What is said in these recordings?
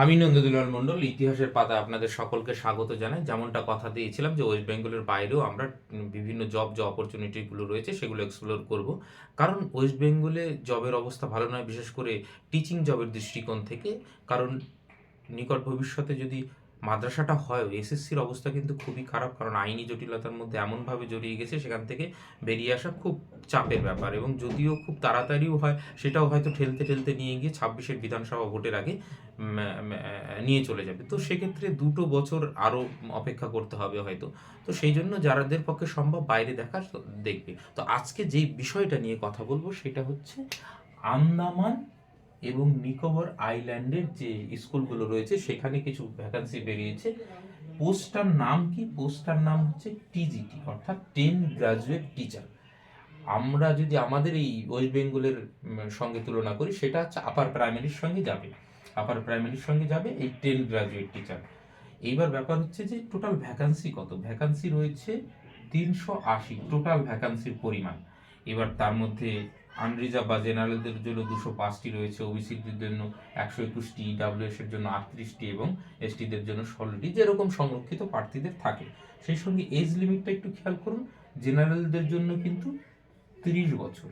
আমি নন্দদুলাল মণ্ডল ইতিহাসের পাতা আপনাদের সকলকে স্বাগত জানাই। যেমনটা কথা দিয়েছিলাম যে ওয়েস্ট বেঙ্গলের বাইরেও আমরা বিভিন্ন যে অপরচুনিটিগুলো রয়েছে সেগুলো এক্সপ্লোর করব। কারণ ওয়েস্ট বেঙ্গলে জবের অবস্থা ভালো নয়, বিশেষ করে টিচিং জবের দৃষ্টিকোণ থেকে। কারণ নিকট ভবিষ্যতে যদি মাদ্রাসাটা হয়, এসএসসির অবস্থা কিন্তু খুবই খারাপ, কারণ আইনি জটিলতার মধ্যে এমনভাবে জড়িয়ে গেছে সেখান থেকে বেরিয়ে আসা খুব চাপের ব্যাপার। এবং যদিও খুব তাড়াতাড়িও হয়, সেটাও হয়তো ঠেলতে ঠেলতে নিয়ে গিয়ে 26-এর বিধানসভা ভোটের আগে নিয়ে চলে যাবে। তো সেক্ষেত্রে 2 বছর আরও অপেক্ষা করতে হবে হয়তো। তো সেই জন্য যারাদের পক্ষে সম্ভব বাইরে দেখার দেখবে। তো আজকে যেই বিষয়টা নিয়ে কথা বলবো সেটা হচ্ছে আন্দামান এবং নিকোবর আইল্যান্ডের যে স্কুলগুলো রয়েছে সেখানে কিছু ভ্যাকান্সি বেরিয়েছে। পোস্টটার নাম কি? পোস্টটার নাম হচ্ছে টিজিটি, অর্থাৎ 10 গ্রাজুয়েট টিচার। আমরা যদি আমাদের এই ওয়েস্ট বেঙ্গলের সঙ্গে তুলনা করি, সেটা হচ্ছে আপার প্রাইমারির সঙ্গে যাবে। আপার প্রাইমারির সঙ্গে যাবে এই 10 গ্রাজুয়েট টিচার। এইবার ব্যাপার হচ্ছে যে টোটাল ভ্যাকান্সি কত? ভ্যাকান্সি রয়েছে 380, টোটাল ভ্যাকান্সির পরিমাণ। এবার তার মধ্যে আনরিজার্ভ বা জেনারেলদের জন্য 205টি রয়েছে, ওবিসিদের জন্য 121টি, ডাব্লিউএস এর জন্য 38টি এবং এসটিদের জন্য 16টি, যেরকম সংরক্ষিত প্রার্থীদের থাকে। সেই সঙ্গে এজ লিমিটটা একটু খেয়াল করুন। জেনারেলদের জন্য কিন্তু 30 বছর,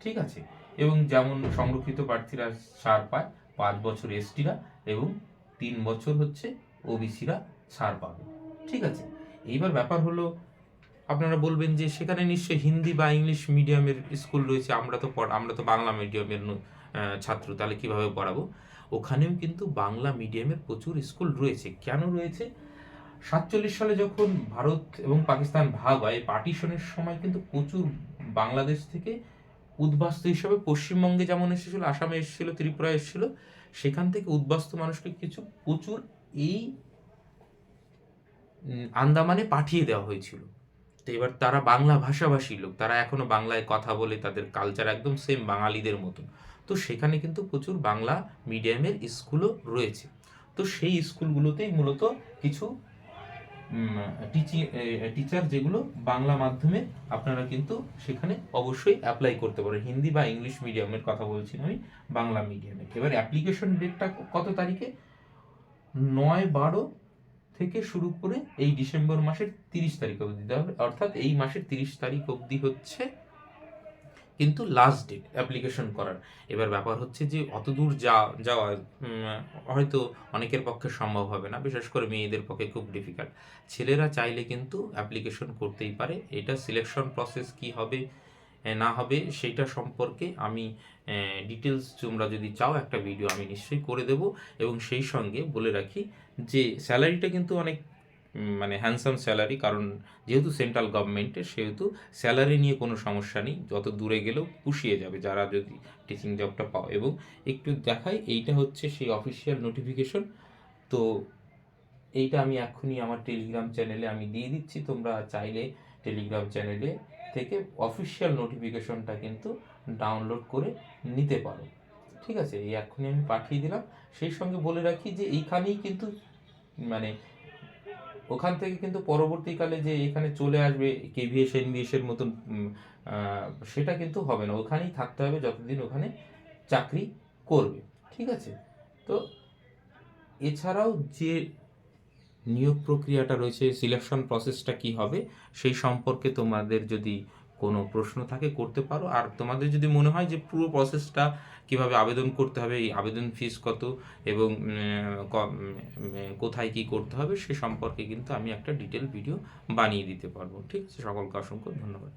ঠিক আছে। এবং যেমন সংরক্ষিত প্রার্থীরা ছাড় পায় 5 বছর এসটিরা, এবং 3 বছর হচ্ছে ওবিসিরা ছাড় পাবে, ঠিক আছে। এইবার ব্যাপার হলো, আপনারা বলবেন যে সেখানে নিশ্চয়ই হিন্দি বা ইংলিশ মিডিয়ামের স্কুল রয়েছে, আমরা তো বাংলা মিডিয়ামের ছাত্র, তাহলে কিভাবে পড়াবো? ওখানেও কিন্তু বাংলা মিডিয়ামের প্রচুর স্কুল রয়েছে। কেন রয়েছে? 47 সালে যখন ভারত এবং পাকিস্তান ভাগ হয়, পার্টিশনের সময় কিন্তু প্রচুর বাংলাদেশ থেকে উদ্বাস্তু হিসাবে পশ্চিমবঙ্গে যেমন এসেছিল, আসামে এসেছিল, ত্রিপুরা এসেছিল, সেখান থেকে উদ্বাস্তু মানুষকে কিছু প্রচুর এই আন্দামানে পাঠিয়ে দেওয়া হয়েছিল। তো এবার তারা বাংলা ভাষাভাষী লোক, তারা এখনো বাংলায় কথা বলে, তাদের কালচার একদম সেম বাঙালিদের মতন। তো সেখানে কিন্তু প্রচুর বাংলা মিডিয়ামের স্কুলও রয়েছে। তো সেই স্কুলগুলোতেই মূলত কিছু টিচার যেগুলো বাংলা মাধ্যমে, আপনারা কিন্তু সেখানে অবশ্যই অ্যাপ্লাই করতে পারেন। হিন্দি বা ইংলিশ মিডিয়ামের কথা বলছি না আমি, বাংলা মিডিয়ামে। এবার অ্যাপ্লিকেশন ডেটটা কত তারিখে? 9-12 থেকে শুরু করে এই ডিসেম্বর মাসের 30 তারিখ অবধি দিতে হবে। অর্থাৎ এই মাসের 30 তারিখ অবধি হচ্ছে কিন্তু লাস্ট ডেট অ্যাপ্লিকেশন করার। এবার ব্যাপার হচ্ছে যে অত দূর যাওয়া হয়তো অনেকের পক্ষে সম্ভব হবে না, বিশেষ করে মেয়েদের পক্ষে খুব ডিফিকাল্ট। ছেলেরা চাইলে কিন্তু অ্যাপ্লিকেশন করতেই পারে। এটা সিলেকশন প্রসেস কি হবে না হবে সেইটা সম্পর্কে আমি ডিটেলস, তোমরা যদি চাও একটা ভিডিও আমি নিশ্চয়ই করে দেব। এবং সেই সঙ্গে বলে রাখি যে স্যালারিটা কিন্তু অনেক মানে হ্যান্ডসাম স্যালারি, কারণ যেহেতু সেন্ট্রাল গভর্নমেন্টের, সেহেতু স্যালারি নিয়ে কোনো সমস্যা নেই, যত দূরে গেলেও পুষিয়ে যাবে যারা যদি টিচিং জবটা পাও। এবং একটু দেখাই, এইটা হচ্ছে সেই অফিসিয়াল নোটিফিকেশন। তো এইটা আমি এক্ষুনি আমার টেলিগ্রাম চ্যানেলে আমি দিয়ে দিচ্ছি, তোমরা চাইলে টেলিগ্রাম চ্যানেলে থেকে অফিসিয়াল নোটিফিকেশনটা কিন্তু ডাউনলোড করে নিতে পারো, ঠিক আছে। এই এক্ষুনি আমি পাঠিয়ে দিলাম। সেই সঙ্গে বলে রাখি যে এইখানেই কিন্তু মানে ওখান থেকে কিন্তু পরবর্তীকালে যে এখানে চলে আসবে কেভিএস এনভিএস এর মতন, সেটা কিন্তু হবে না। ওখানেই থাকতে হবে যতদিন ওখানে চাকরি করবে, ঠিক আছে। তো এছাড়াও যে নিয়োগ প্রক্রিয়াটা রয়েছে, সিলেকশন প্রসেসটা কি হবে, সেই সম্পর্কে তোমাদের যদি কোনো প্রশ্ন থাকে করতে পারো। আর তোমাদের যদি মনে হয় যে পুরো প্রসেসটা কিভাবে আবেদন করতে হবে, এই আবেদন ফিস কত, এবং কোথায় কি করতে হবে সে সম্পর্কে কিন্তু আমি একটা ডিটেল ভিডিও বানিয়ে দিতে পারবো, ঠিক আছে। সকলকে অসংখ্য ধন্যবাদ।